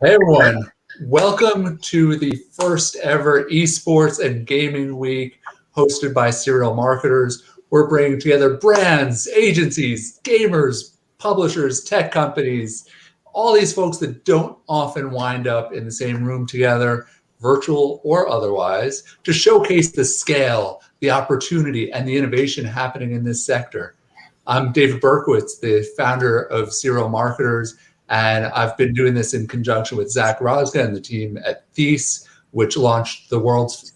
Hey everyone, welcome to the first ever Esports and Gaming Week hosted by Serial Marketers. We're bringing together brands, agencies, gamers, publishers, tech companies, all these folks that don't often wind up in the same room together, virtual or otherwise, to showcase the scale, the opportunity, and the innovation happening in this sector. I'm David Berkowitz, the founder of Serial Marketers, and I've been doing this in conjunction with Zach Rosga and the team at Thies, which launched the world's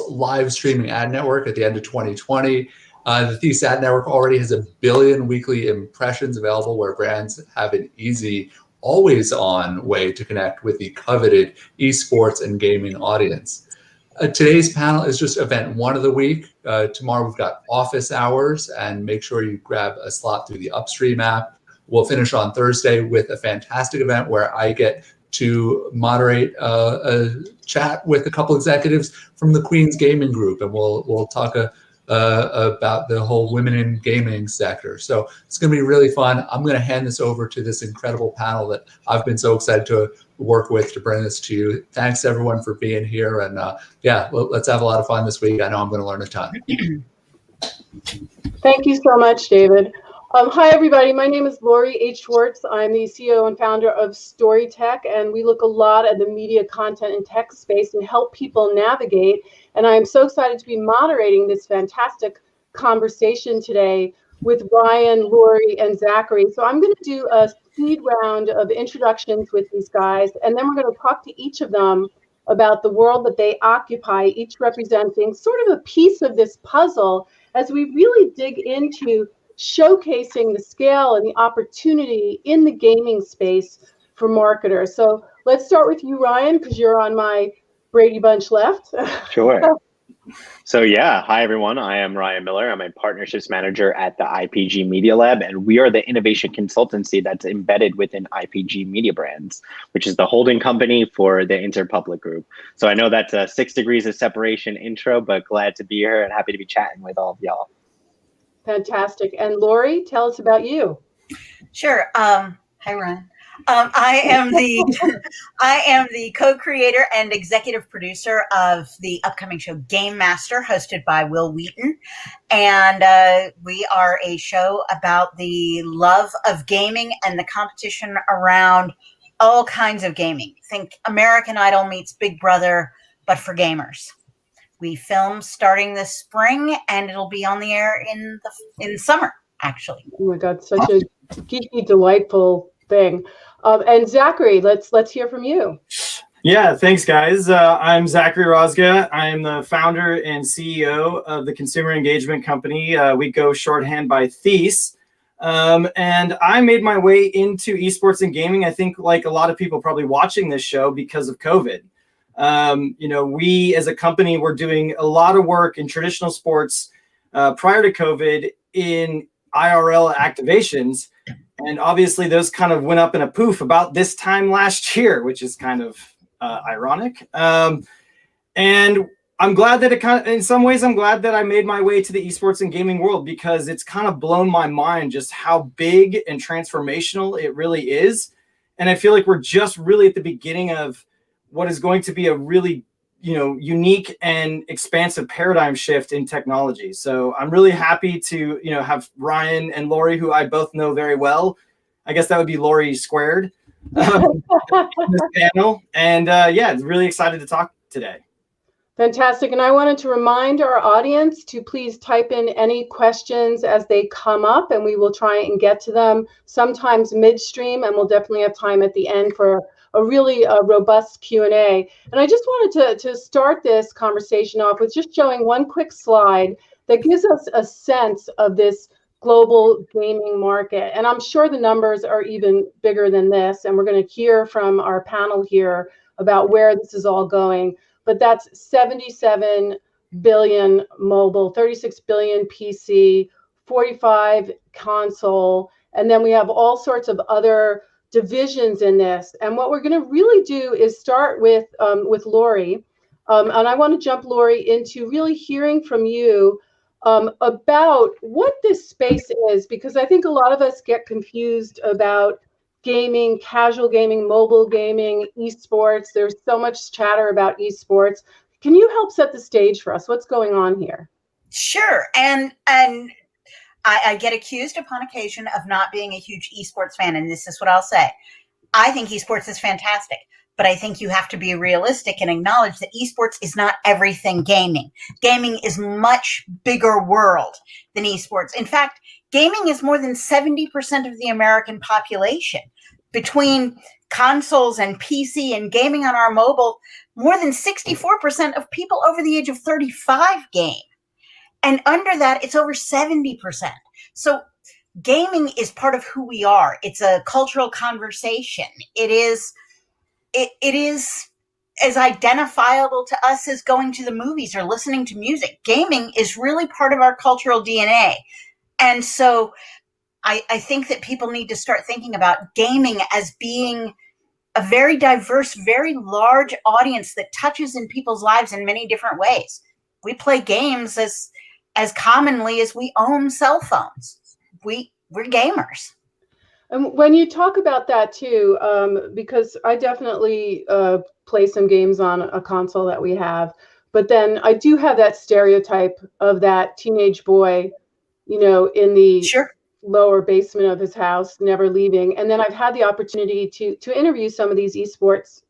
live streaming ad network at the end of 2020. The Thies ad network already has 1 billion weekly impressions available, where brands have an easy, always-on way to connect with the coveted esports and gaming audience. Today's panel is just event one of the week. Tomorrow we've got office hours, and make sure you grab a slot through the Upstream app. We'll finish on Thursday with a fantastic event where I get to moderate a chat with a couple executives from the Queen's Gaming Group, and we'll talk about the whole women in gaming sector. So it's going to be really fun. I'm going to hand this over to this incredible panel that I've been so excited to work with to bring this to you. Thanks everyone for being here, and yeah, let's have a lot of fun this week. I know I'm going to learn a ton. Thank you so much, David. Hi, everybody. My name is Lori H. Schwartz. I'm the CEO and founder of Storytech, and we look a lot at the media, content, and tech space and help people navigate. And I am so excited to be moderating this fantastic conversation today with Ryan, Lori, and Zachary. So I'm going to do a speed round of introductions with these guys, and then we're going to talk to each of them about the world that they occupy, each representing sort of a piece of this puzzle as we really dig into showcasing the scale and the opportunity in the gaming space for marketers. So let's start with you, Ryan, because you're on my Brady Bunch left. Sure. So yeah, hi everyone. I am Ryan Miller. I'm a partnerships manager at the IPG Media Lab, and we are the innovation consultancy that's embedded within IPG Media Brands, which is the holding company for the Interpublic Group. So I know that's a 6 degrees of separation intro, but glad to be here and happy to be chatting with all of y'all. Fantastic. And Lori, tell us about you. Sure. Hi, Ryan. I am the co-creator and executive producer of the upcoming show Game Master, hosted by Will Wheaton. And we are a show about the love of gaming and the competition around all kinds of gaming. Think American Idol meets Big Brother, but for gamers. We film starting this spring, and it'll be on the air in summer, actually. Oh my God, such a geeky, delightful thing. And Zachary, let's hear from you. Yeah, thanks, guys. I'm Zachary Rosga. I'm the founder and CEO of the consumer engagement company. We go shorthand by Thies. And I made my way into esports and gaming, I think, like a lot of people probably watching this show, because of COVID. We as a company were doing a lot of work in traditional sports prior to COVID in IRL activations. And obviously those kind of went up in a poof about this time last year, which is kind of ironic. And I'm glad that in some ways, I'm glad that I made my way to the esports and gaming world, because it's kind of blown my mind just how big and transformational it really is. And I feel like we're just really at the beginning of what is going to be a really, unique and expansive paradigm shift in technology. So I'm really happy to, have Ryan and Lori, who I both know very well. I guess that would be Lori squared, in this panel. And yeah, really excited to talk today. Fantastic. And I wanted to remind our audience to please type in any questions as they come up, and we will try and get to them sometimes midstream, and we'll definitely have time at the end for a really robust Q&A. And I just wanted to start this conversation off with just showing one quick slide that gives us a sense of this global gaming market. And I'm sure the numbers are even bigger than this, and we're going to hear from our panel here about where this is all going. But that's 77 billion mobile, 36 billion PC, 45 console, and then we have all sorts of other divisions in this. And what we're going to really do is start with Lori, and I want to jump, Lori, into really hearing from you about what this space is, because I think a lot of us get confused about gaming, casual gaming, mobile gaming, esports. There's so much chatter about esports. Can you help set the stage for us? What's going on here? Sure. And I get accused upon occasion of not being a huge esports fan, and this is what I'll say. I think esports is fantastic, but I think you have to be realistic and acknowledge that esports is not everything gaming. Gaming is much bigger world than esports. In fact, gaming is more than 70% of the American population. Between consoles and PC and gaming on our mobile, more than 64% of people over the age of 35 game. And under that, it's over 70%. So gaming is part of who we are. It's a cultural conversation. It is as identifiable to us as going to the movies or listening to music. Gaming is really part of our cultural DNA. And so I think that people need to start thinking about gaming as being a very diverse, very large audience that touches in people's lives in many different ways. We play games as commonly as we own cell phones. We're gamers. And when you talk about that too, because I definitely play some games on a console that we have, but then I do have that stereotype of that teenage boy, in the Sure. lower basement of his house, never leaving. And then I've had the opportunity to interview some of these esports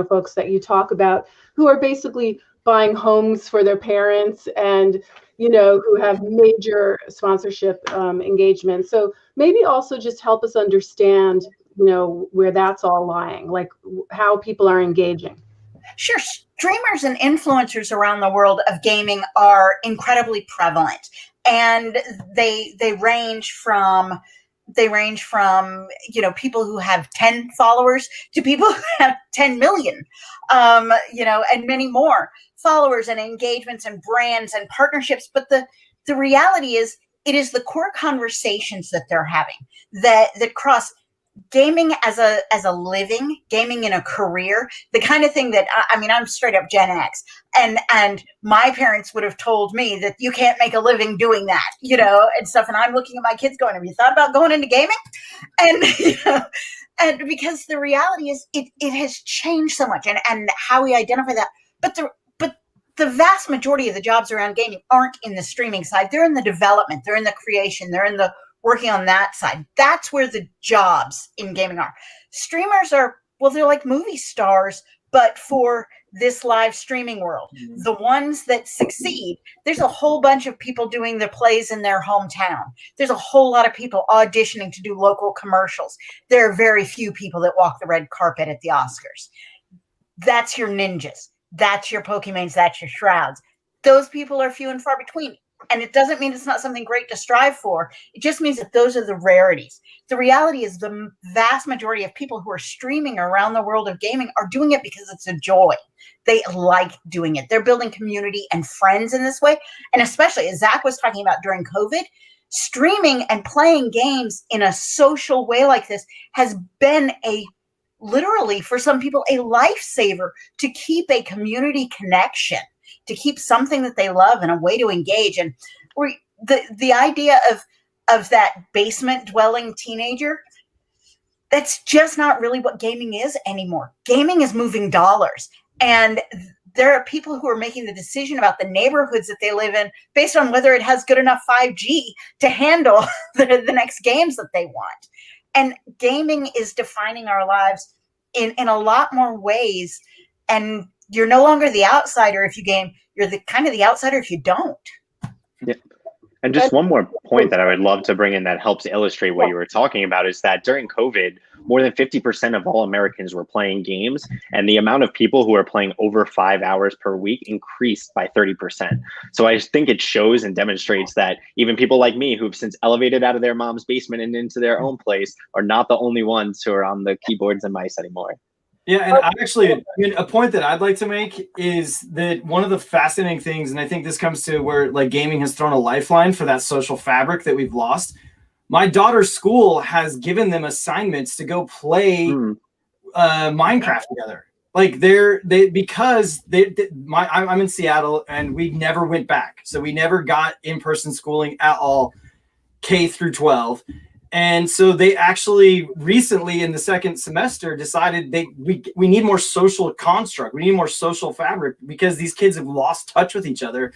folks that you talk about, who are basically buying homes for their parents and who have major sponsorship engagements. So maybe also just help us understand, where that's all lying, like how people are engaging. Sure. Streamers and influencers around the world of gaming are incredibly prevalent, and they range from people who have 10 followers to people who have 10 million, and many more followers and engagements and brands and partnerships. But the reality is, it is the core conversations that they're having that cross gaming as a living, gaming in a career, the kind of thing that, I'm straight up Gen X, and my parents would have told me that you can't make a living doing that, and stuff. And I'm looking at my kids going, have you thought about going into gaming? And, and because the reality is it has changed so much, and how we identify that. But the vast majority of the jobs around gaming aren't in the streaming side. They're in the development, they're in the creation, they're in the working on that side. That's where the jobs in gaming are. Streamers are, they're like movie stars, but for this live streaming world. Mm-hmm. The ones that succeed, there's a whole bunch of people doing the plays in their hometown. There's a whole lot of people auditioning to do local commercials. There are very few people that walk the red carpet at the Oscars. That's your ninjas. That's your Pokemons. That's your Shrouds. Those people are few and far between. And it doesn't mean it's not something great to strive for. It just means that those are the rarities. The reality is the vast majority of people who are streaming around the world of gaming are doing it because it's a joy. They like doing it. They're building community and friends in this way. And especially, as Zach was talking about during COVID, streaming and playing games in a social way like this has been literally, for some people, a lifesaver to keep a community connection, to keep something that they love and a way to engage. And the idea of that basement dwelling teenager, that's just not really what gaming is anymore. Gaming is moving dollars. And there are people who are making the decision about the neighborhoods that they live in based on whether it has good enough 5G to handle the next games that they want. And gaming is defining our lives in a lot more ways. And you're no longer the outsider if you game. You're the kind of the outsider if you don't. Yeah. And just one more point that I would love to bring in that helps illustrate what you were talking about is that during COVID, more than 50% of all Americans were playing games, and the amount of people who are playing over 5 hours per week increased by 30%. So I think it shows and demonstrates that even people like me who've since elevated out of their mom's basement and into their own place are not the only ones who are on the keyboards and mice anymore. Yeah, and a point that I'd like to make is that one of the fascinating things, and I think this comes to where like gaming has thrown a lifeline for that social fabric that we've lost. My daughter's school has given them assignments to go play Minecraft together. Like I'm in Seattle and we never went back, so we never got in-person schooling at all, K through 12. And so they actually recently in the second semester decided we need more social construct. We need more social fabric because these kids have lost touch with each other.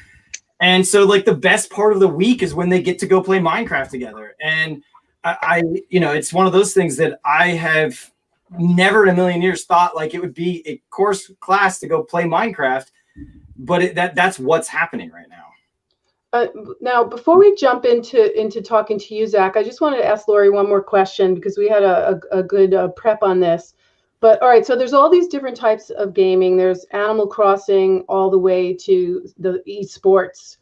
And so like the best part of the week is when they get to go play Minecraft together. And I it's one of those things that I have never in a million years thought like it would be a course class to go play Minecraft, but that's what's happening right now. Now, before we jump into talking to you, Zach, I just wanted to ask Lori one more question because we had a good prep on this. But all right, so there's all these different types of gaming. There's Animal Crossing all the way to the esports,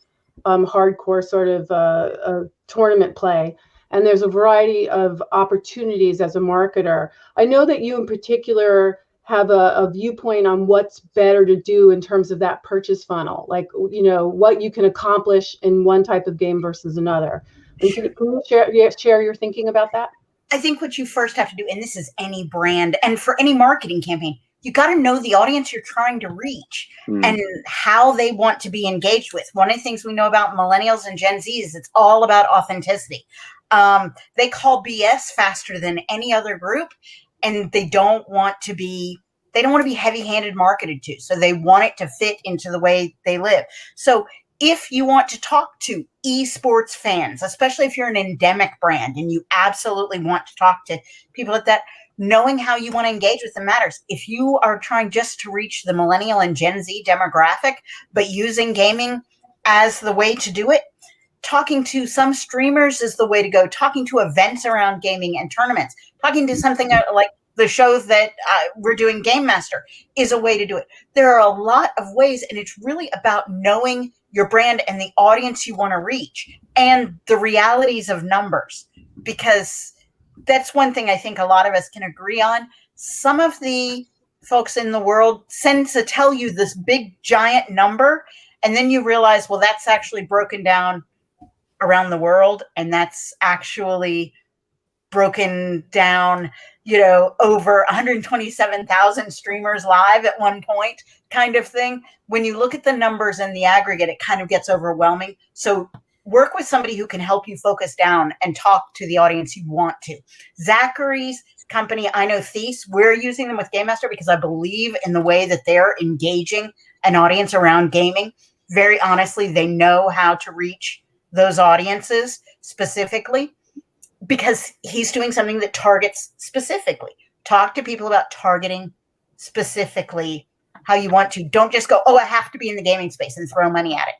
hardcore sort of tournament play. And there's a variety of opportunities as a marketer. I know that you in particular have a viewpoint on what's better to do in terms of that purchase funnel, like, what you can accomplish in one type of game versus another. And can you share your thinking about that? I think what you first have to do, and this is any brand and for any marketing campaign, you got to know the audience you're trying to reach and how they want to be engaged with. One of the things we know about millennials and Gen Z is it's all about authenticity. They call BS faster than any other group, and they don't want to be heavy-handed marketed to. So they want it to fit into the way they live. So if you want to talk to esports fans, especially if you're an endemic brand and you absolutely want to talk to people like that, knowing how you want to engage with them matters. If you are trying just to reach the millennial and Gen Z demographic, but using gaming as the way to do it, talking to some streamers is the way to go. Talking to events around gaming and tournaments, talking to something like the show that we're doing, Game Master, is a way to do it. There are a lot of ways, and it's really about knowing your brand and the audience you want to reach and the realities of numbers, because that's one thing I think a lot of us can agree on. Some of the folks in the world tend to tell you this big, giant number, and then you realize, well, that's actually broken down around the world, and that's actually broken down, over 127,000 streamers live at one point kind of thing. When you look at the numbers and the aggregate, it kind of gets overwhelming. So work with somebody who can help you focus down and talk to the audience you want to. Zachary's company, I know Thies, we're using them with Game Master because I believe in the way that they're engaging an audience around gaming. Very honestly, they know how to reach those audiences specifically, because he's doing something that targets specifically. Talk to people about targeting specifically how you want to. Don't just go, I have to be in the gaming space and throw money at it.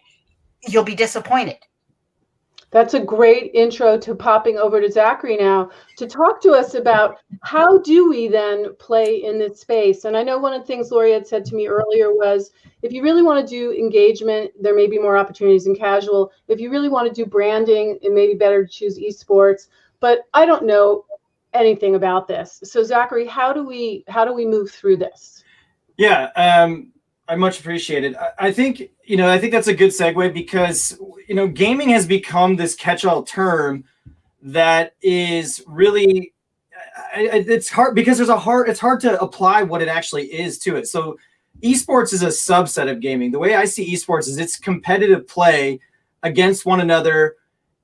You'll be disappointed. That's a great intro to popping over to Zachary now to talk to us about how do we then play in this space. And I know one of the things Lori had said to me earlier was, if you really want to do engagement, there may be more opportunities in casual. If you really want to do branding, it may be better to choose esports. But I don't know anything about this. So Zachary, how do we move through this? Yeah, I much appreciate it. I think that's a good segue because, gaming has become this catch-all term that is really, it's hard because it's hard to apply what it actually is to it. So esports is a subset of gaming. The way I see esports is it's competitive play against one another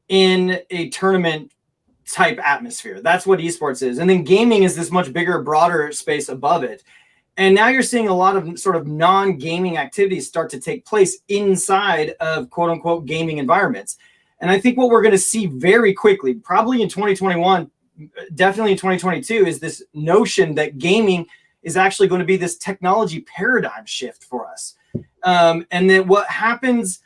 in a tournament type atmosphere. That's what esports is. And then gaming is this much bigger, broader space above it. And now you're seeing a lot of sort of non-gaming activities start to take place inside of quote unquote gaming environments. And I think what we're going to see very quickly, probably in 2021, definitely in 2022, is this notion that gaming is actually going to be this technology paradigm shift for us. And that what happens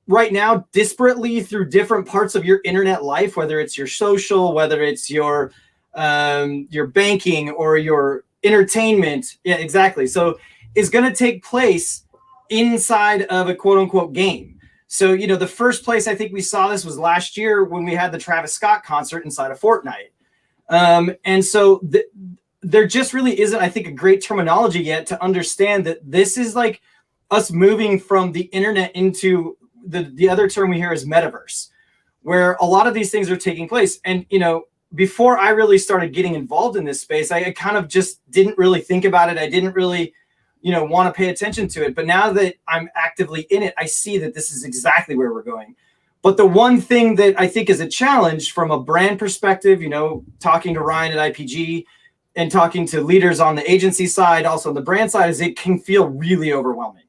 right now disparately through different parts of your internet life, whether it's your social, whether it's your banking or your entertainment. Yeah, exactly. So is going to take place inside of a quote unquote game. So, the first place I think we saw this was last year when we had the Travis Scott concert inside of Fortnite. And so there just really isn't, I think, a great terminology yet to understand that this is like us moving from the internet into the other term we hear is metaverse, where a lot of these things are taking place. And, before I really started getting involved in this space, I kind of just didn't really think about it. I didn't really, want to pay attention to it. But now that I'm actively in it, I see that this is exactly where we're going. But the one thing that I think is a challenge from a brand perspective, you know, talking to Ryan at IPG and talking to leaders on the agency side, also on the brand side, is it can feel really overwhelming.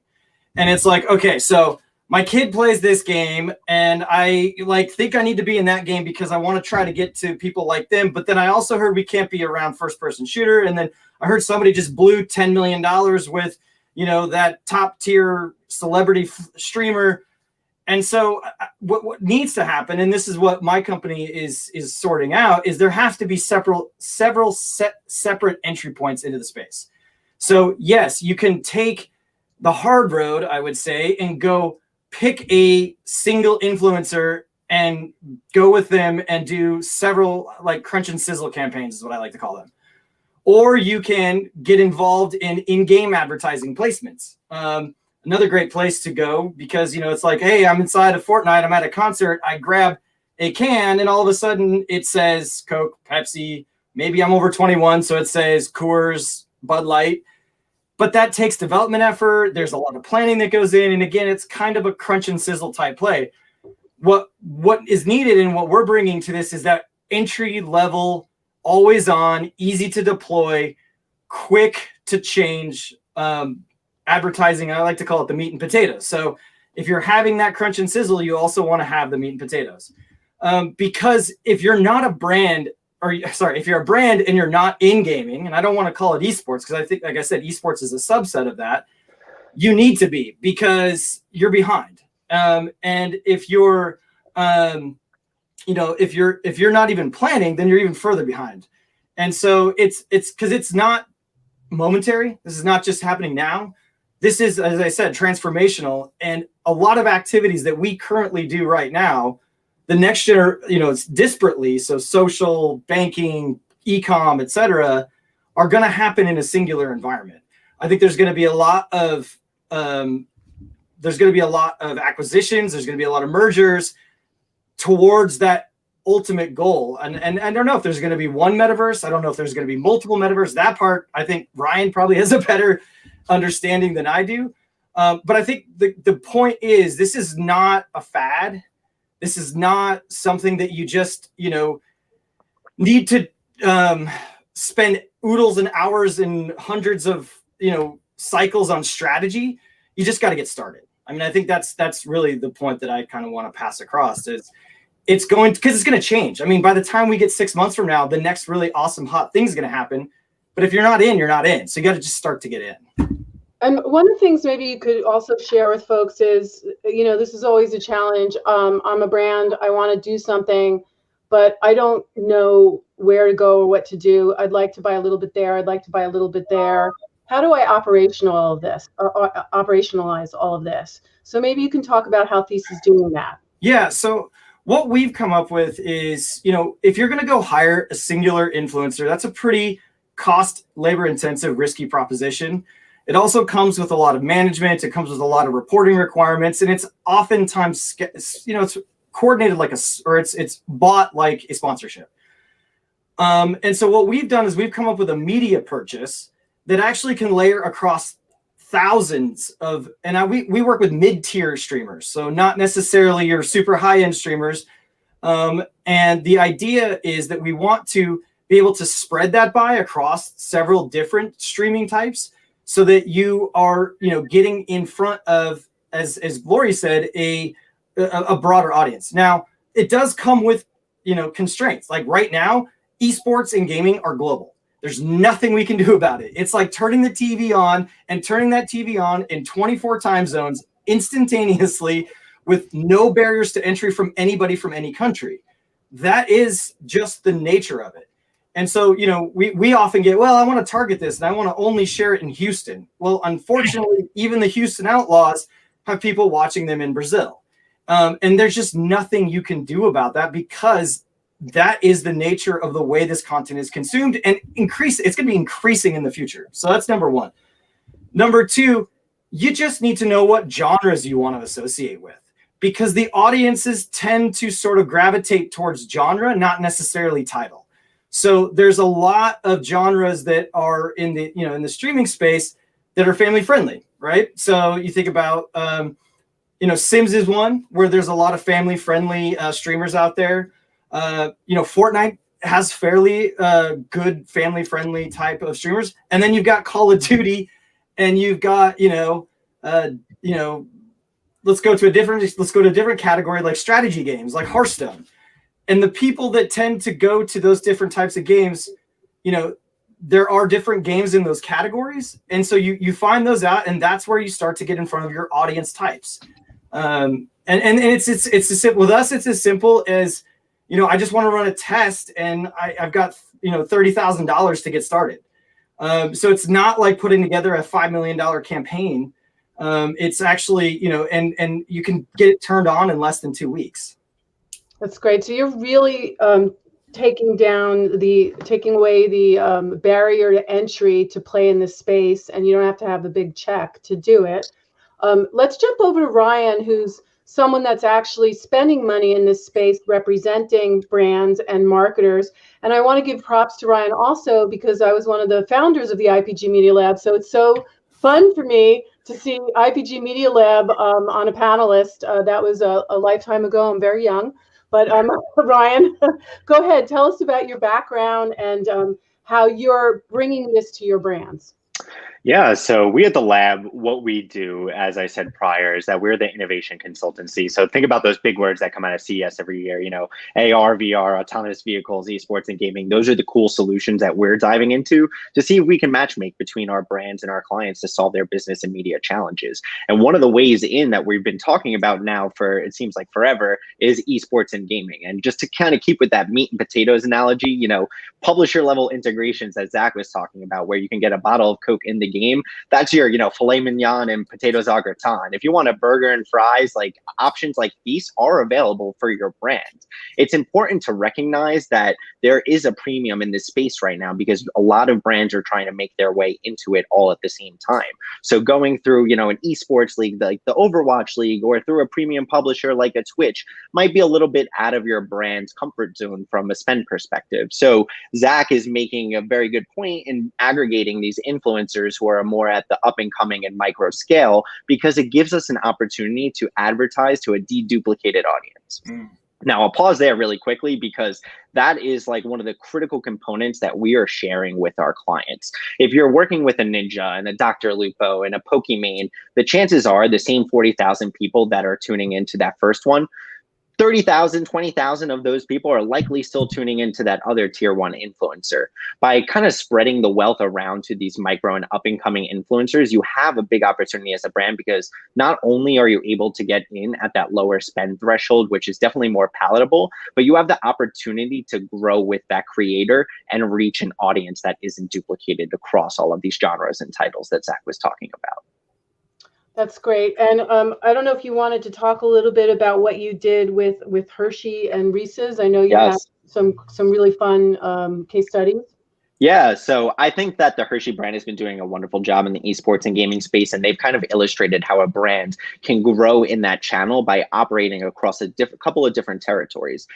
And it's like, okay, so my kid plays this game and I like think I need to be in that game because I want to try to get to people like them. But then I also heard we can't be around first person shooter. And then I heard somebody just blew $10 million with, you know, that top tier celebrity streamer. And so what needs to happen, and this is what my company is sorting out, is there have to be several separate entry points into the space. So yes, you can take the hard road, I would say, and go pick a single influencer and go with them and do several like crunch and sizzle campaigns is what I like to call them. Or you can get involved in in-game advertising placements. Another great place to go because, you know, it's like, hey, I'm inside of Fortnite, I'm at a concert, I grab a can and all of a sudden it says Coke, Pepsi, maybe I'm over 21, so it says Coors, Bud Light. But that takes development effort. There's a lot of planning that goes in. And again, it's kind of a crunch and sizzle type play. What is needed and what we're bringing to this is that entry level, always on, easy to deploy, quick to change advertising. I like to call it the meat and potatoes. So if you're having that crunch and sizzle, you also want to have the meat and potatoes. Because if you're not a brand, if you're a brand and you're not in gaming, and I don't want to call it esports because I think, like I said, esports is a subset of that. You need to be because you're behind. And if you're, if you're not even planning, then you're even further behind. And so it's because it's not momentary. This is not just happening now. This is, as I said, transformational, and a lot of activities that we currently do right now. The next generation, it's disparately, so social, banking, e-com, et cetera, are going to happen in a singular environment. I think there's going to be a lot of acquisitions. There's going to be a lot of mergers towards that ultimate goal. And I don't know if there's going to be one metaverse. I don't know if there's going to be multiple metaverse. That part, I think Ryan probably has a better understanding than I do. But I think the point is, this is not a fad. This is not something that you just, need to spend oodles and hours and hundreds of, cycles on strategy. You just got to get started. I mean, I think that's really the point that I kind of want to pass across is it's going to change. I mean, by the time we get 6 months from now, the next really awesome hot thing is going to happen. But if you're not in, you're not in. So you got to just start to get in. And one of the things maybe you could also share with folks is, this is always a challenge. I'm a brand. I want to do something, but I don't know where to go or what to do. I'd like to buy a little bit there. I'd like to buy a little bit there. How do I operationalize all of this? So maybe you can talk about how Thies is doing that. Yeah. So what we've come up with is, if you're going to go hire a singular influencer, that's a pretty cost, labor intensive, risky proposition. It also comes with a lot of management. It comes with a lot of reporting requirements, and it's oftentimes, it's coordinated it's bought like a sponsorship. And so what we've done is we've come up with a media purchase that actually can layer across thousands of, and we work with mid-tier streamers, so not necessarily your super high-end streamers. And the idea is that we want to be able to spread that buy across several different streaming types, so that you are, getting in front of, as Glory said, a broader audience. Now, it does come with, constraints. Like right now, esports and gaming are global. There's nothing we can do about it. It's like turning the TV on and turning that TV on in 24 time zones instantaneously with no barriers to entry from anybody from any country. That is just the nature of it. And so, we often get, well, I want to target this and I want to only share it in Houston. Well, unfortunately, even the Houston Outlaws have people watching them in Brazil. And there's just nothing you can do about that because that is the nature of the way this content is consumed and it's going to be increasing in the future. So that's number one. Number two, you just need to know what genres you want to associate with, because the audiences tend to sort of gravitate towards genre, not necessarily title. So there's a lot of genres that are in the streaming space that are family friendly, right? So you think about Sims is one where there's a lot of family-friendly streamers out there. Fortnite has fairly good family-friendly type of streamers, and then you've got Call of Duty, and you've got let's go to a different category, like strategy games, like Hearthstone. And the people that tend to go to those different types of games, there are different games in those categories, and so you find those out, and that's where you start to get in front of your audience types. And it's as simple with us. It's as simple as, I just want to run a test, and I've got $30,000 to get started. So it's not like putting together a $5 million campaign. It's actually, and you can get it turned on in less than 2 weeks. That's great. So you're really taking away the barrier to entry to play in this space, and you don't have to have a big check to do it. Let's jump over to Ryan, who's someone that's actually spending money in this space, representing brands and marketers. And I want to give props to Ryan also, because I was one of the founders of the IPG Media Lab. So it's so fun for me to see IPG Media Lab on a panelist. That was a lifetime ago. I'm very young. But Ryan, go ahead. Tell us about your background and how you're bringing this to your brands. Yeah, so we at the lab, what we do, as I said prior, is that we're the innovation consultancy. So think about those big words that come out of CES every year, AR, VR, autonomous vehicles, esports, and gaming. Those are the cool solutions that we're diving into to see if we can matchmake between our brands and our clients to solve their business and media challenges. And one of the ways in that we've been talking about now for, it seems like forever, is esports and gaming. And just to kind of keep with that meat and potatoes analogy, publisher level integrations that Zach was talking about, where you can get a bottle of Coke in the game, that's your filet mignon and potatoes au gratin. If you want a burger and fries, like options like these are available for your brand. It's important to recognize that there is a premium in this space right now, because a lot of brands are trying to make their way into it all at the same time. So going through an esports league like the Overwatch League, or through a premium publisher like a Twitch, might be a little bit out of your brand's comfort zone from a spend perspective. So Zach is making a very good point in aggregating these influencers who are more at the up and coming and micro scale, because it gives us an opportunity to advertise to a deduplicated audience. Now, I'll pause there really quickly, because that is like one of the critical components that we are sharing with our clients. If you're working with a Ninja and a Dr. Lupo and a Pokimane, the chances are the same 40,000 people that are tuning into that first one, 30,000, 20,000 of those people are likely still tuning into that other tier one influencer. By kind of spreading the wealth around to these micro and up and coming influencers, you have a big opportunity as a brand, because not only are you able to get in at that lower spend threshold, which is definitely more palatable, but you have the opportunity to grow with that creator and reach an audience that isn't duplicated across all of these genres and titles that Zach was talking about. That's great. And I don't know if you wanted to talk a little bit about what you did with Hershey and Reese's. I know you had some really fun case studies. Yeah, so I think that the Hershey brand has been doing a wonderful job in the esports and gaming space, and they've kind of illustrated how a brand can grow in that channel by operating across a couple of different territories.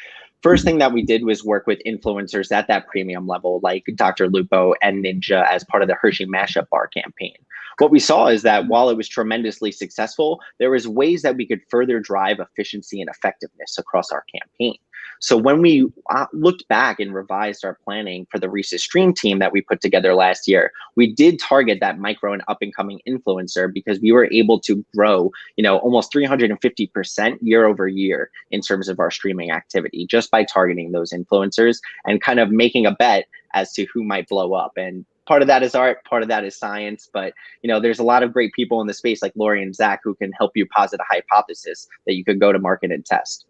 First thing that we did was work with influencers at that premium level, like Dr. Lupo and Ninja, as part of the Hershey Mashup Bar campaign. What we saw is that while it was tremendously successful, there was ways that we could further drive efficiency and effectiveness across our campaign. So when we looked back and revised our planning for the Reese's Stream team that we put together last year, we did target that micro and up and coming influencer, because we were able to grow, almost 350% year over year in terms of our streaming activity, just by targeting those influencers and kind of making a bet as to who might blow up. And part of that is art, part of that is science, but there's a lot of great people in the space like Lori and Zach who can help you posit a hypothesis that you could go to market and test.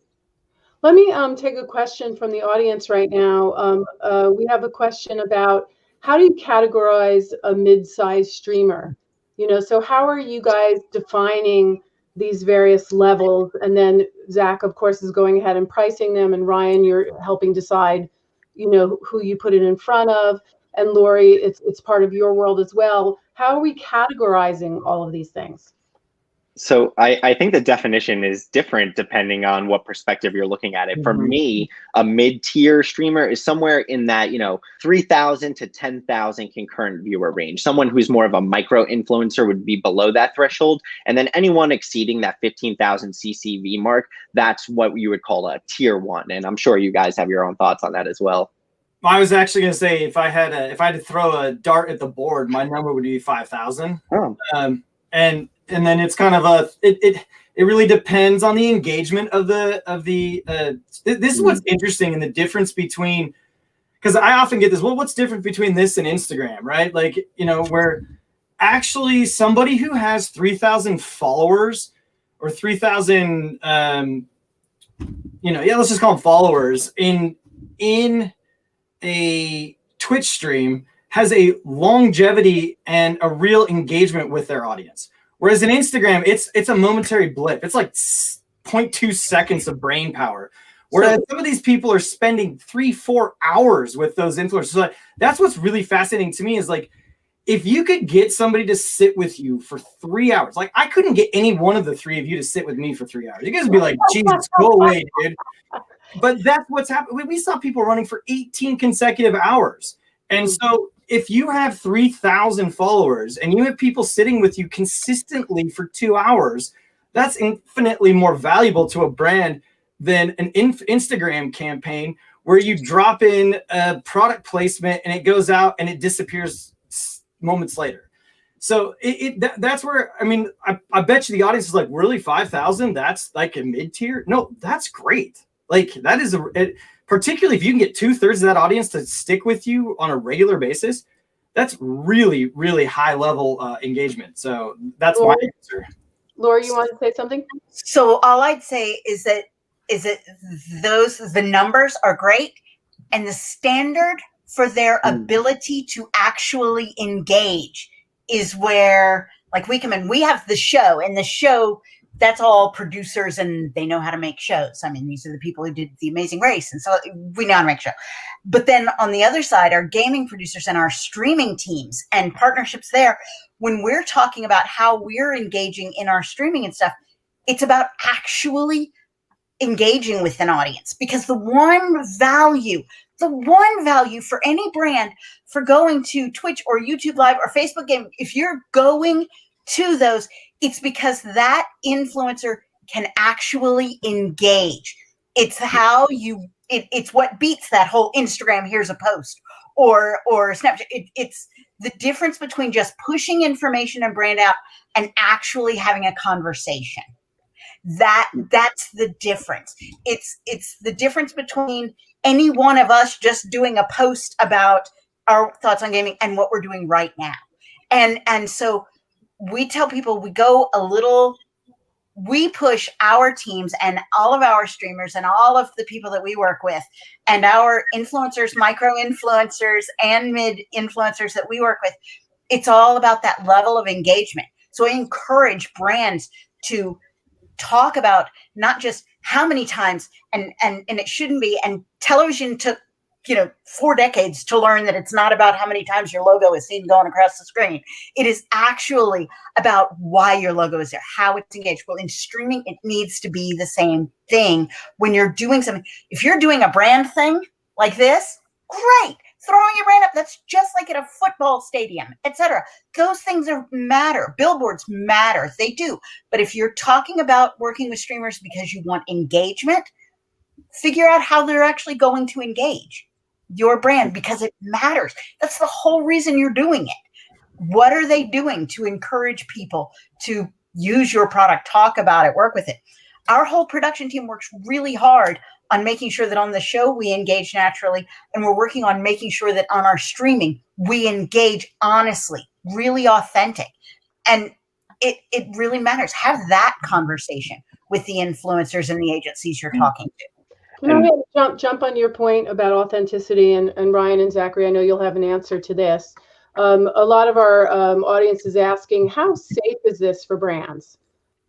Let me take a question from the audience right now. We have a question about, how do you categorize a mid-sized streamer? So how are you guys defining these various levels? And then Zach, of course, is going ahead and pricing them, and Ryan, you're helping decide, who you put it in front of. And Lori, it's part of your world as well. How are we categorizing all of these things? So I think the definition is different depending on what perspective you're looking at it. For me, a mid-tier streamer is somewhere in that, 3,000 to 10,000 concurrent viewer range. Someone who's more of a micro influencer would be below that threshold. And then anyone exceeding that 15,000 CCV mark, that's what you would call a tier one. And I'm sure you guys have your own thoughts on that as well. I was actually going to say, if I had to throw a dart at the board, my number would be 5,000. Oh. And then it's kind of it really depends on the engagement of the this is what's interesting, and the difference between, because I often get this, well, what's different between this and Instagram, right? Like, where actually somebody who has 3,000 followers or 3,000 let's just call them followers in a Twitch stream has a longevity and a real engagement with their audience. Whereas in Instagram, it's a momentary blip. It's like 0.2 seconds of brain power. Whereas some of these people are spending 3-4 hours with those influencers. So that's what's really fascinating to me is, like, if you could get somebody to sit with you for 3 hours, like I couldn't get any one of the three of you to sit with me for 3 hours. You guys would be like, Jesus, go away, dude. But that's what's happening. We saw people running for 18 consecutive hours. And so if you have 3,000 followers and you have people sitting with you consistently for 2 hours, that's infinitely more valuable to a brand than an Instagram campaign where you drop in a product placement and it goes out and it disappears moments later. So that's where, I bet you the audience is like, really, 5,000? That's like a mid-tier? No, that's great. Like, that is particularly if you can get 2/3 of that audience to stick with you on a regular basis, that's really, really high level engagement. So that's my answer. Laura, you want to say something? So all I'd say is that the numbers are great, and the standard for their ability to actually engage is where, like, we come in. We have the show, and the show, that's all producers, and they know how to make shows. These are the people who did The Amazing Race, and so we know how to make a show. But then on the other side, our gaming producers and our streaming teams and partnerships there, when we're talking about how we're engaging in our streaming and stuff, it's about actually engaging with an audience. Because the one value for any brand for going to Twitch or YouTube Live or Facebook Game, if you're going to those, it's because that influencer can actually engage. It's how it's what beats that whole Instagram, here's a post, or Snapchat. It's the difference between just pushing information and brand out and actually having a conversation. That's the difference. It's the difference between any one of us just doing a post about our thoughts on gaming and what we're doing right now. And so we tell people we push our teams and all of our streamers and all of the people that we work with and our influencers, micro influencers and mid influencers that we work with. It's all about that level of engagement. So I encourage brands to talk about not just how many times, and it shouldn't be. And television took 4 decades to learn that it's not about how many times your logo is seen going across the screen. It is actually about why your logo is there, how it's engaged. Well, in streaming, it needs to be the same thing. When you're doing something, if you're doing a brand thing like this, great. Throwing your brand up, that's just like at a football stadium, etc. Those things matter. Billboards matter. They do. But if you're talking about working with streamers because you want engagement, figure out how they're actually going to engage your brand, because it matters. That's the whole reason you're doing it. What are they doing to encourage people to use your product, talk about it, work with it? Our whole production team works really hard on making sure that on the show we engage naturally, and we're working on making sure that on our streaming we engage honestly, really authentic. And it really matters. Have that conversation with the influencers and the agencies you're talking to. Can I jump on your point about authenticity, and Ryan and Zachary, I know you'll have an answer to this. A lot of our audience is asking, how safe is this for brands?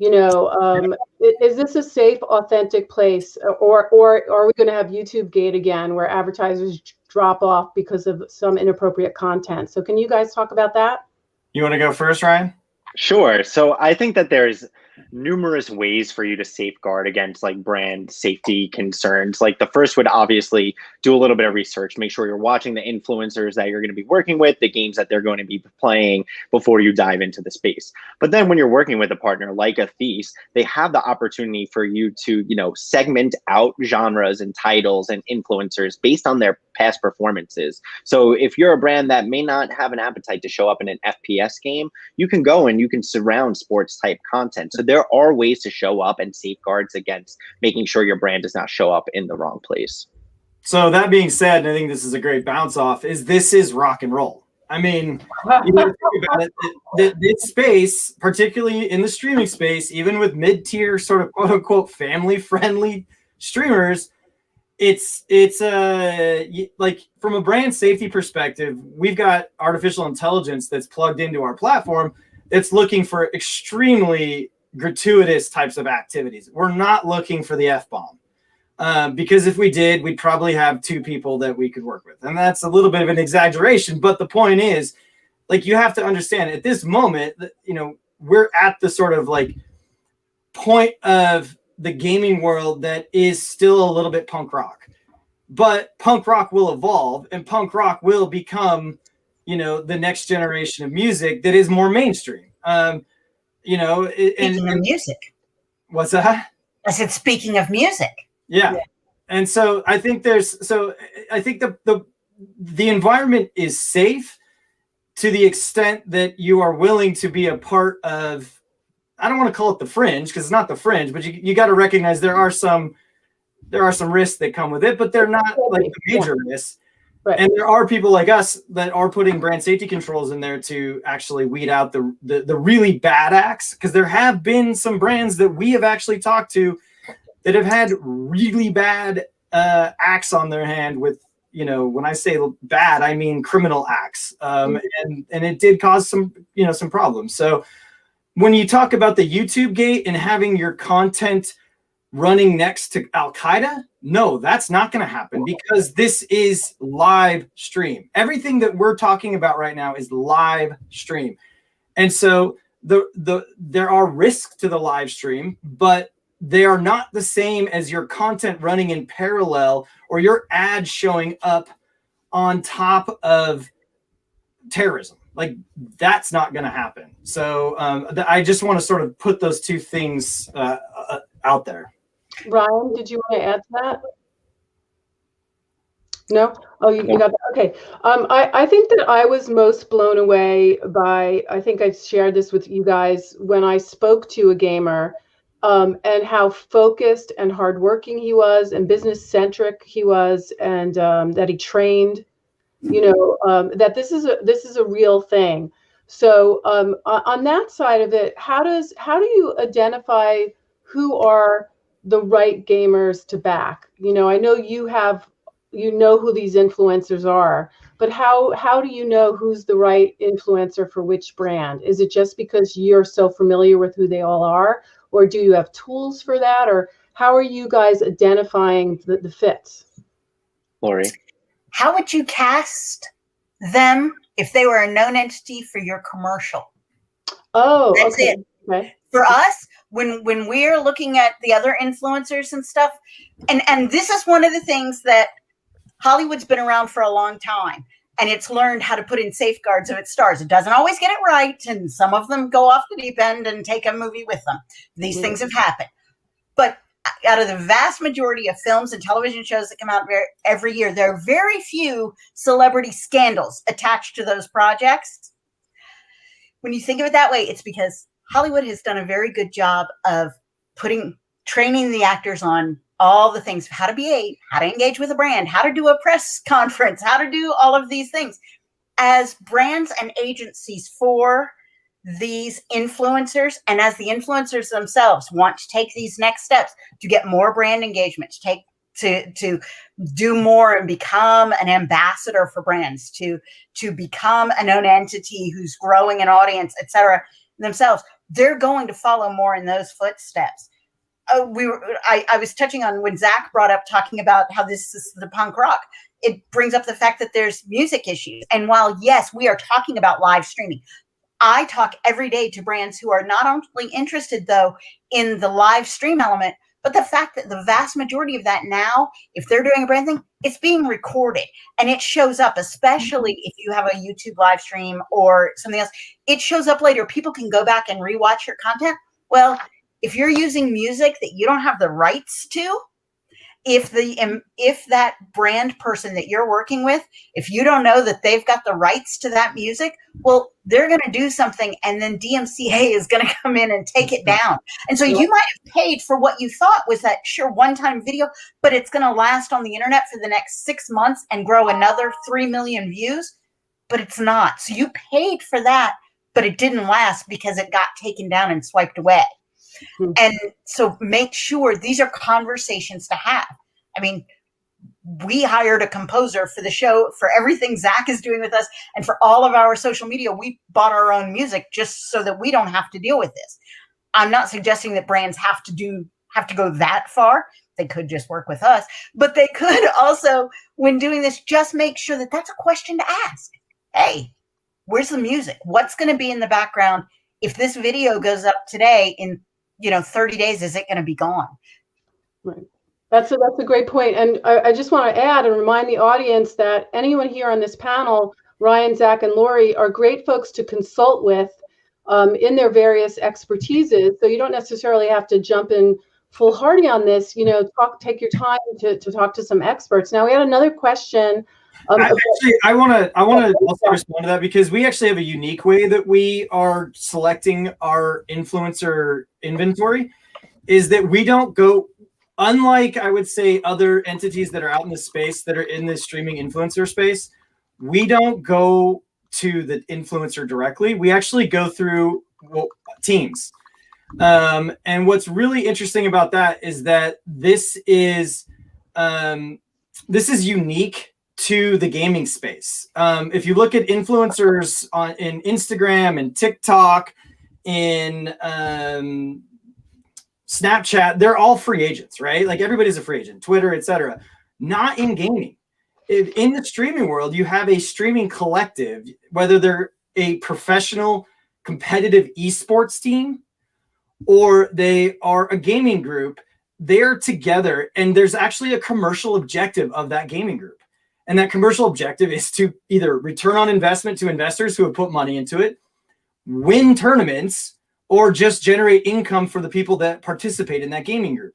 Is this a safe, authentic place, or are we going to have YouTube Gate again, where advertisers drop off because of some inappropriate content? So can you guys talk about that? You want to go first, Ryan? Sure. So I think that there's numerous ways for you to safeguard against like brand safety concerns. Like the first would obviously do a little bit of research, make sure you're watching the influencers that you're going to be working with, the games that they're going to be playing before you dive into the space. But then when you're working with a partner like a Thies, they have the opportunity for you to, you know, segment out genres and titles and influencers based on their past performances. So if you're a brand that may not have an appetite to show up in an FPS game, you can go and you can surround sports type content. So there are ways to show up and safeguards against making sure your brand does not show up in the wrong place. So that being said, and I think this is a great bounce off, this is rock and roll. I mean, you know, think about it, this space, particularly in the streaming space, even with mid-tier sort of quote unquote family friendly streamers, it's like from a brand safety perspective, we've got artificial intelligence that's plugged into our platform. It's looking for extremely gratuitous types of activities. We're not looking for the F-bomb. Because if we did, we'd probably have 2 people that we could work with. And that's a little bit of an exaggeration. But the point is, like, you have to understand at this moment, you know, we're at the sort of like point of the gaming world that is still a little bit punk rock. But punk rock will evolve and punk rock will become, you know, the next generation of music that is more mainstream. You know, Speaking of music. What's that? I said, speaking of music. Yeah. And so I think I think the environment is safe to the extent that you are willing to be a part of, I don't want to call it the fringe because it's not the fringe, but you got to recognize there are some risks that come with it, but they're not like the major risks. Right. And there are people like us that are putting brand safety controls in there to actually weed out the really bad acts, because there have been some brands that we have actually talked to that have had really bad acts on their hand with, you know, when I say bad, I mean criminal acts. And it did cause some problems. So when you talk about the YouTube gate and having your content running next to Al-Qaeda, no, that's not going to happen because this is live stream. Everything that we're talking about right now is live stream. And so there are risks to the live stream, but they are not the same as your content running in parallel or your ad showing up on top of terrorism. Like, that's not going to happen. So I just want to sort of put those 2 things out there. Ryan, did you want to add to that? No? Oh, you got that. Okay. I think that I was most blown away by, I think I've shared this with you guys, when I spoke to a gamer and how focused and hardworking he was and business-centric he was, and that he trained, you know, that this is a real thing. So on that side of it, how do you identify who are the right gamers to back? You know, I know you know who these influencers are, but how do you know who's the right influencer for which brand? Is it just because you're so familiar with who they all are, or do you have tools for that, or how are you guys identifying the fits? Lori, how would you cast them if they were a known entity for your commercial? Oh, that's okay. it. Okay. For us, when we're looking at the other influencers and stuff, and this is one of the things that Hollywood's been around for a long time, and it's learned how to put in safeguards of its stars. It doesn't always get it right, and some of them go off the deep end and take a movie with them. These things have happened. But out of the vast majority of films and television shows that come out every year, there are very few celebrity scandals attached to those projects. When you think of it that way, it's because Hollywood has done a very good job of training the actors on all the things, how to behave, how to engage with a brand, how to do a press conference, how to do all of these things. As brands and agencies for these influencers, and as the influencers themselves want to take these next steps to get more brand engagement, to do more and become an ambassador for brands, to become a known entity who's growing an audience, etc. themselves, they're going to follow more in those footsteps. I was touching on when Zach brought up talking about how this is the punk rock. It brings up the fact that there's music issues. And while, yes, we are talking about live streaming, I talk every day to brands who are not only interested, though, in the live stream element, but the fact that the vast majority of that now, if they're doing a brand thing, it's being recorded and it shows up, especially if you have a YouTube live stream or something else. It shows up later. People can go back and rewatch your content. Well, if you're using music that you don't have the rights to, if that brand person that you're working with, if you don't know that they've got the rights to that music, well, they're going to do something, and then DMCA is going to come in and take it down. And so you might have paid for what you thought was that one-time video, but it's going to last on the internet for the next 6 months and grow another 3 million views, but it's not. So you paid for that, but it didn't last because it got taken down and swiped away. And so make sure these are conversations to have. I mean, we hired a composer for the show, for everything Zach is doing with us, and for all of our social media. We bought our own music just so that we don't have to deal with this. I'm not suggesting that brands have to go that far. They could just work with us, but they could also, when doing this, just make sure that that's a question to ask. Hey, where's the music? What's going to be in the background? If this video goes up today, in 30 days, is it going to be gone? Right. That's a great point. And I just want to add and remind the audience that anyone here on this panel, Ryan, Zach, and Lori, are great folks to consult with in their various expertises. So you don't necessarily have to jump in foolhardy on this. Take your time to talk to some experts. Now, we had another question. I want to also respond to that, because we actually have a unique way that we are selecting our influencer inventory, is that we don't go, unlike I would say other entities that are out in the space that are in this streaming influencer space, we don't go to the influencer directly. We actually go through teams. And what's really interesting about that is that this is unique to the gaming space. If you look at influencers in Instagram and TikTok, in Snapchat, they're all free agents, right? Like everybody's a free agent, Twitter, etc. Not in gaming. In the streaming world, you have a streaming collective, whether they're a professional competitive esports team or they are a gaming group, they're together, and there's actually a commercial objective of that gaming group. And that commercial objective is to either return on investment to investors who have put money into it, win tournaments, or just generate income for the people that participate in that gaming group.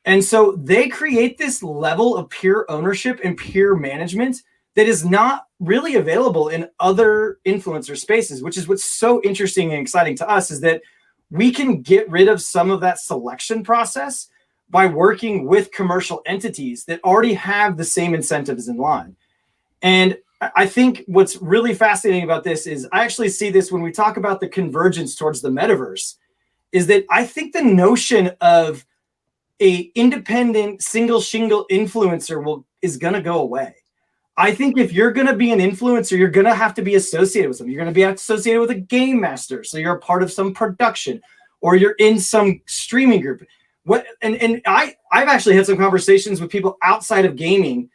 And so they create this level of peer ownership and peer management that is not really available in other influencer spaces, which is what's so interesting and exciting to us, is that we can get rid of some of that selection process by working with commercial entities that already have the same incentives in line. And I think what's really fascinating about this is I actually see this when we talk about the convergence towards the metaverse, is that I think the notion of a independent single shingle influencer is going to go away. I think if you're going to be an influencer, you're going to have to be associated with something. You're going to be associated with a game master. So you're a part of some production, or you're in some streaming group. I've actually had some conversations with people outside of gaming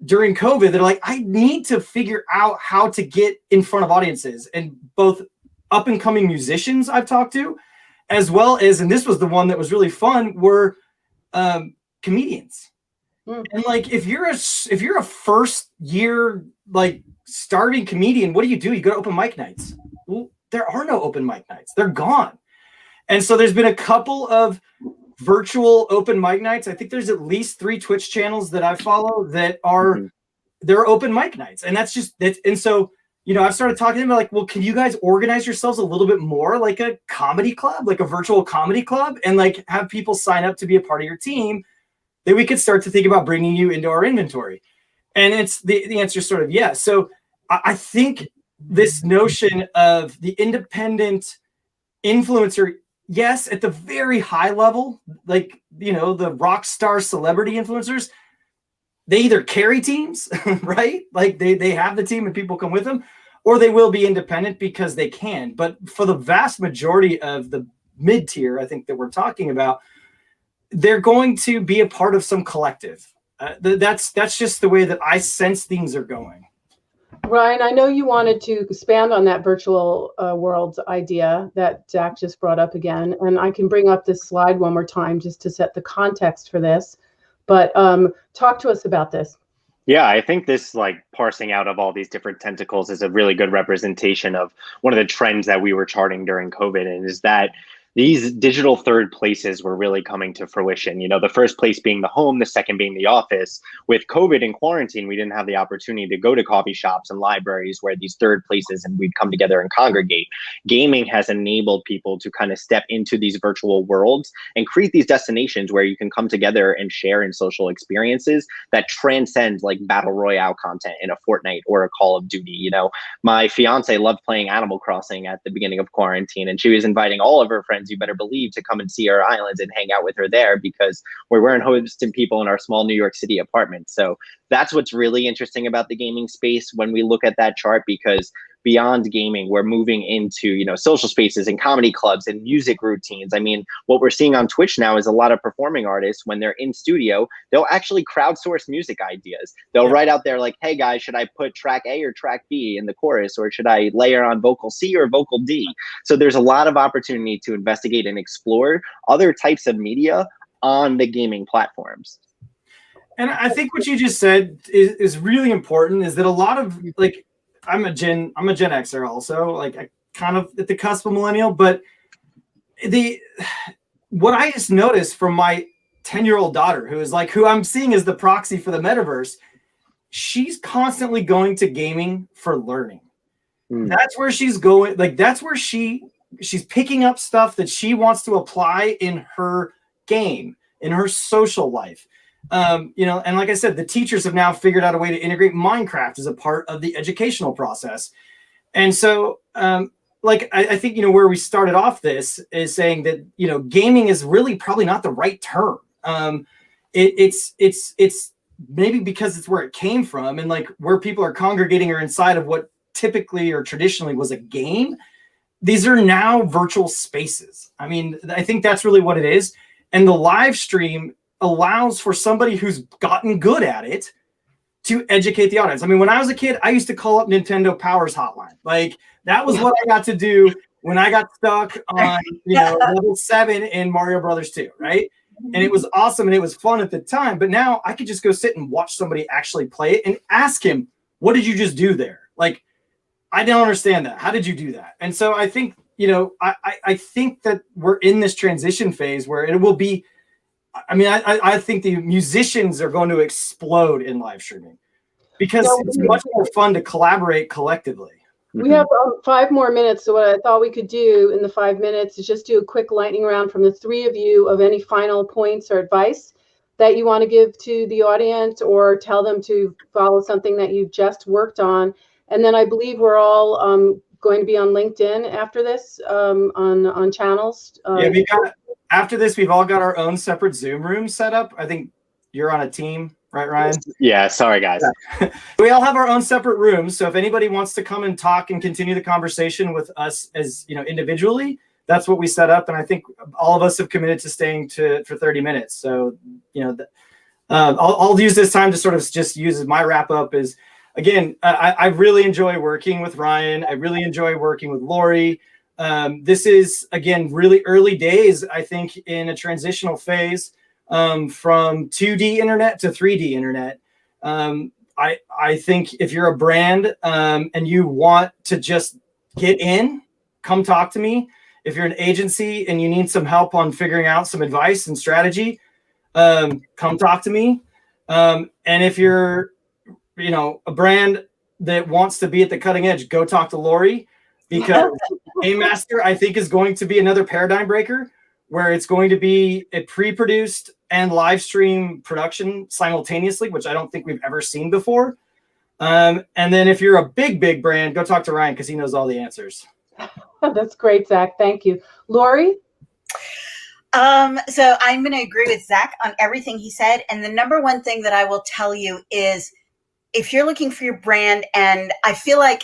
during COVID that are like, I need to figure out how to get in front of audiences, and both up and coming musicians I've talked to, as well as, and this was the one that was really fun, were comedians. And like, if you're a first year, like starting comedian, what do? You go to open mic nights. Well, there are no open mic nights. They're gone. And so there's been a couple of virtual open mic nights. I think there's at least 3 Twitch channels that I follow that are they're open mic nights. And that's just that. And so, I've started talking to them like, well, can you guys organize yourselves a little bit more like a comedy club, like a virtual comedy club, and like have people sign up to be a part of your team, that we could start to think about bringing you into our inventory? And it's the answer is sort of yes. So I think this notion of the independent influencer, yes, at the very high level, like, the rock star celebrity influencers, they either carry teams, right? Like they have the team and people come with them, or they will be independent because they can. But for the vast majority of the mid-tier, I think that we're talking about, they're going to be a part of some collective. That's just the way that I sense things are going. Ryan, I know you wanted to expand on that virtual worlds idea that Zach just brought up again, and I can bring up this slide one more time just to set the context for this. But talk to us about this. Yeah, I think this like parsing out of all these different tentacles is a really good representation of one of the trends that we were charting during COVID, and is that these digital third places were really coming to fruition. You know, the first place being the home, the second being the office. With COVID and quarantine, we didn't have the opportunity to go to coffee shops and libraries where these third places and we'd come together and congregate. Gaming has enabled people to kind of step into these virtual worlds and create these destinations where you can come together and share in social experiences that transcend like battle royale content in a Fortnite or a Call of Duty. You know, my fiance loved playing Animal Crossing at the beginning of quarantine, and she was inviting all of her friends, you better believe, to come and see our islands and hang out with her there because we weren't hosting people in our small New York City apartment. So that's what's really interesting about the gaming space when we look at that chart, because beyond gaming, we're moving into, you know, social spaces and comedy clubs and music routines. I mean, what we're seeing on Twitch now is a lot of performing artists, when they're in studio, they'll actually crowdsource music ideas. They'll write out there like, hey guys, should I put track A or track B in the chorus, or should I layer on vocal C or vocal D? So there's a lot of opportunity to investigate and explore other types of media on the gaming platforms. And I think what you just said is really important, is that a lot of like, I'm a Gen Xer also, like I kind of at the cusp of millennial, but what I just noticed from my 10-year-old daughter, who I'm seeing as the proxy for the metaverse, she's constantly going to gaming for learning. That's where she's going. Like that's where she's picking up stuff that she wants to apply in her game, in her social life. You know, and like I said, the teachers have now figured out a way to integrate Minecraft as a part of the educational process. And so, like, I think, you know, where we started off this is saying that, you know, gaming is really probably not the right term. It's maybe because it's where it came from, and like where people are congregating or inside of what typically or traditionally was a game. These are now virtual spaces. I mean, I think that's really what it is. And the live stream allows for somebody who's gotten good at it to educate the audience. I mean, when I was a kid, I used to call up Nintendo Power's hotline. Like that was what I got to do when I got stuck on, you know, level 7 in Mario Brothers 2, right? And it was awesome and it was fun at the time. But now I could just go sit and watch somebody actually play it and ask him, what did you just do there? Like, I don't understand that. How did you do that? And so I think, you know, I think that we're in this transition phase where it will be, I mean, I think the musicians are going to explode in live streaming because it's much more fun to collaborate collectively. We have 5 more minutes. So what I thought we could do in the 5 minutes is just do a quick lightning round from the 3 of you of any final points or advice that you want to give to the audience, or tell them to follow something that you've just worked on. And then I believe we're all going to be on LinkedIn after this, on channels. Yeah, after this, we've all got our own separate Zoom rooms set up. I think you're on a team, right, Ryan? Yeah, sorry, guys. Yeah. We all have our own separate rooms. So if anybody wants to come and talk and continue the conversation with us as, you know, individually, that's what we set up. And I think all of us have committed to staying for 30 minutes. So, you know, I'll use this time to sort of just use as my wrap up is, again, I really enjoy working with Ryan. I really enjoy working with Lori. This is, again, really early days, I think, in a transitional phase from 2D internet to 3D internet. I think if you're a brand and you want to just get in, come talk to me. If you're an agency and you need some help on figuring out some advice and strategy, come talk to me. And if you're, you know, a brand that wants to be at the cutting edge, go talk to Lori, because Game Master, I think, is going to be another paradigm breaker where it's going to be a pre-produced and live stream production simultaneously, which I don't think we've ever seen before. And then if you're a big brand, go talk to Ryan because he knows all the answers. That's great, Zach. Thank you. Lori? So I'm going to agree with Zach on everything he said. And the number one thing that I will tell you is, if you're looking for your brand, and I feel like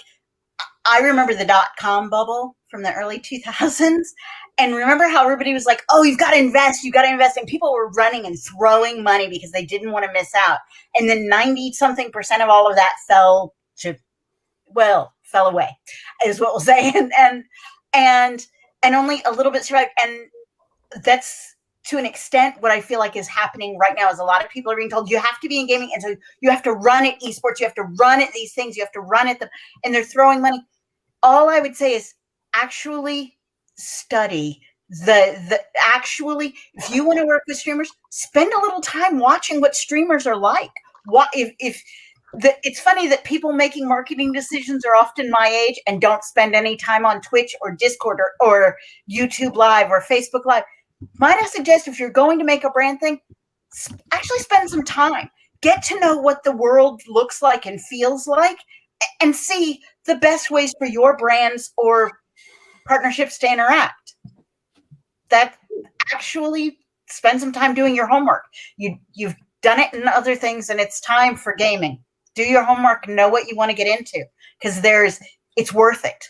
I remember the .com bubble from the early 2000s, and remember how everybody was like, oh, you've got to invest, and people were running and throwing money because they didn't want to miss out. And then 90-something% of all of that fell to fell away, is what we'll say, and only a little bit survived. And that's to an extent what I feel like is happening right now. Is a lot of people are being told you have to be in gaming, and so you have to run at esports, you have to run at these things, you have to run at them, and they're throwing money. All I would say is actually study actually, if you want to work with streamers, spend a little time watching what streamers are like. It's funny that people making marketing decisions are often my age and don't spend any time on Twitch or Discord or YouTube Live or Facebook Live. Might I suggest, if you're going to make a brand thing, actually spend some time. Get to know what the world looks like and feels like, and see the best ways for your brands or partnerships to interact. That actually spend some time doing your homework. You've done it in other things, and it's time for gaming. Do your homework, know what you want to get into, because it's worth it.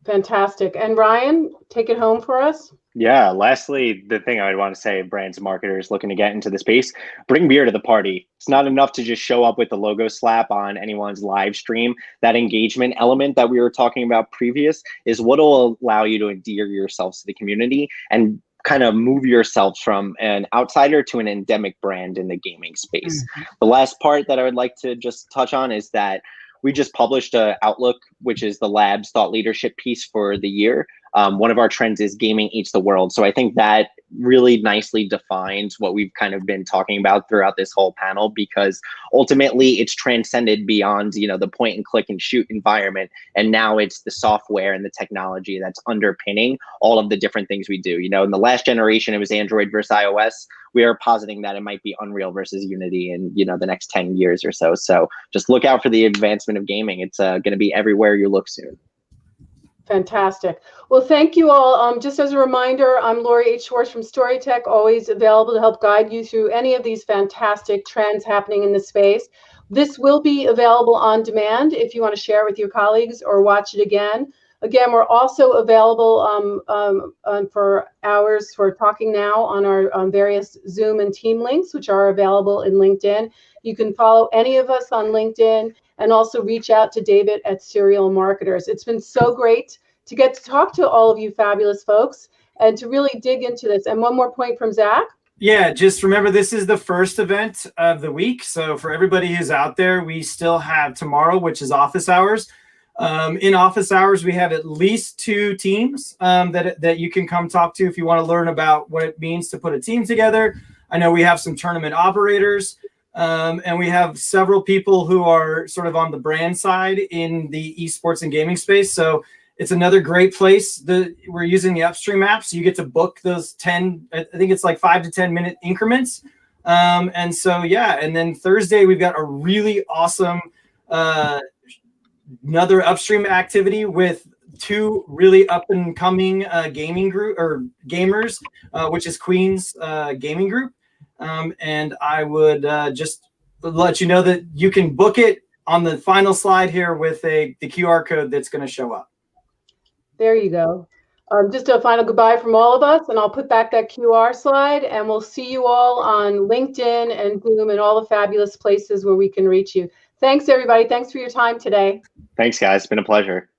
Fantastic. And Ryan, take it home for us. Yeah. Lastly, the thing I would want to say, brands, marketers looking to get into the space, bring beer to the party. It's not enough to just show up with the logo slap on anyone's live stream. That engagement element that we were talking about previous is what will allow you to endear yourselves to the community and kind of move yourselves from an outsider to an endemic brand in the gaming space. Mm-hmm. The last part that I would like to just touch on is that we just published an Outlook, which is the lab's thought leadership piece for the year. One of our trends is gaming eats the world. So I think that really nicely defines what we've kind of been talking about throughout this whole panel, because ultimately it's transcended beyond, the point and click and shoot environment. And now it's the software and the technology that's underpinning all of the different things we do. In the last generation, it was Android versus iOS. We are positing that it might be Unreal versus Unity in, the next 10 years or so. So just look out for the advancement of gaming. It's going to be everywhere you look soon. Fantastic. Well, thank you all. Just as a reminder, I'm Lori H. Schwartz from Storytech, always available to help guide you through any of these fantastic trends happening in the space. This will be available on demand if you want to share with your colleagues or watch it again. Again, we're also available for hours for talking now on our various Zoom and team links, which are available in LinkedIn. You can follow any of us on LinkedIn and also reach out to David at Serial Marketers. It's been so great to get to talk to all of you fabulous folks and to really dig into this. And one more point from Zach. Yeah, just remember, this is the first event of the week. So for everybody who's out there, we still have tomorrow, which is office hours. In office hours, we have at least 2 teams that you can come talk to if you want to learn about what it means to put a team together. I know we have some tournament operators. And we have several people who are sort of on the brand side in the esports and gaming space. So it's another great place. We're using the Upstream app, so you get to book those 10, I think it's like 5 to 10 minute increments. And so, yeah, and then Thursday, we've got a really awesome another Upstream activity with 2 really up and coming gaming group or gamers, which is Queen's Gaming Group. And I would just let you know that you can book it on the final slide here with the QR code that's going to show up. There you go. Just a final goodbye from all of us, and I'll put back that QR slide, and we'll see you all on LinkedIn and Zoom and all the fabulous places where we can reach you. Thanks, everybody. Thanks for your time today. Thanks, guys. It's been a pleasure.